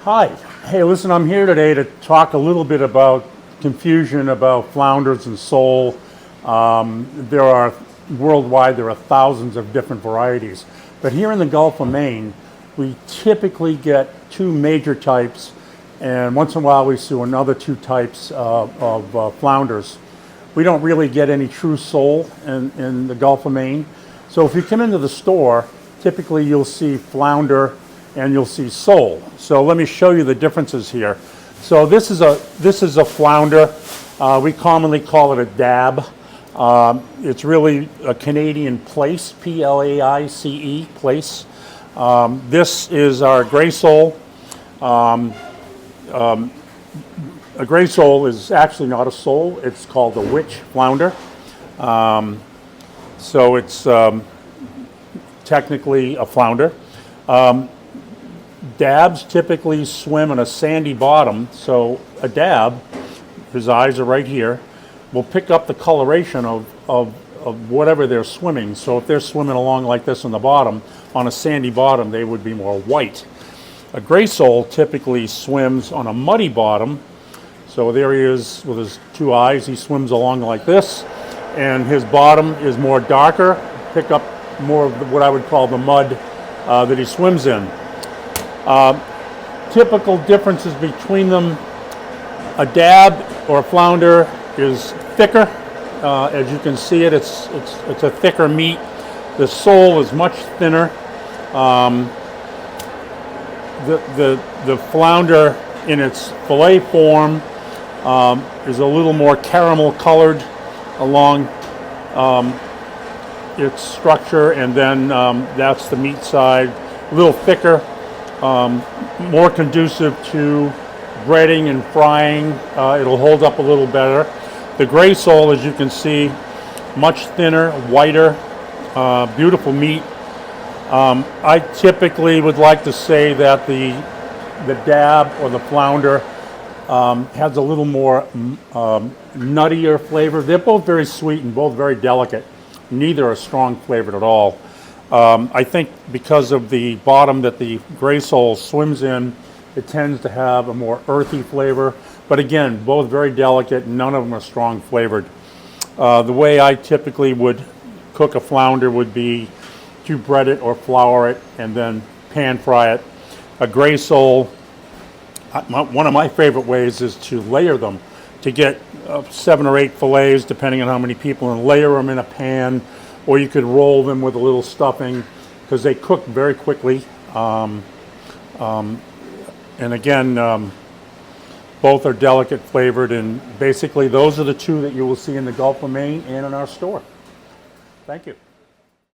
Hi. Hey, listen, I'm here today to talk a little bit about confusion about flounders and sole. Worldwide, there are thousands of different varieties. But here in the Gulf of Maine, we typically get two major types, and once in a while we see another two types of flounders. We don't really get any true sole in the Gulf of Maine. So if you come into the store, typically you'll see flounder and you'll see sole. So let me show you the differences here. So this is a flounder. We commonly call it a dab. It's really a Canadian plaice, P-L-A-I-C-E, plaice. This is our gray sole. A gray sole is actually not a sole. It's called a witch flounder. So it's technically a flounder. Dabs typically swim on a sandy bottom, so a dab, his eyes are right here, will pick up the coloration of whatever they're swimming. So if they're swimming along like this on the bottom, on a sandy bottom, they would be more white. A gray sole typically swims on a muddy bottom, so there he is with his two eyes, he swims along like this, and his bottom is more darker, pick up more of what I would call the mud that he swims in. Typical differences between them: a dab or a flounder is thicker. As you can see it's a thicker meat. The sole is much thinner. The flounder in its fillet form is a little more caramel colored along its structure, and then that's the meat side, a little thicker. More conducive to breading and frying. It'll hold up a little better. The gray sole, as you can see, much thinner, whiter, beautiful meat. I typically would like to say that the dab or the flounder has a little more nuttier flavor. They're both very sweet and both very delicate. Neither are strong flavored at all. I think because of the bottom that the gray sole swims in, it tends to have a more earthy flavor. But again, both very delicate, none of them are strong flavored. The way I typically would cook a flounder would be to bread it or flour it and then pan fry it. A gray sole, one of my favorite ways is to layer them, to get 7 or 8 fillets, depending on how many people, and layer them in a pan. Or you could roll them with a little stuffing, because they cook very quickly. And again, both are delicate flavored, and basically those are the two that you will see in the Gulf of Maine and in our store. Thank you.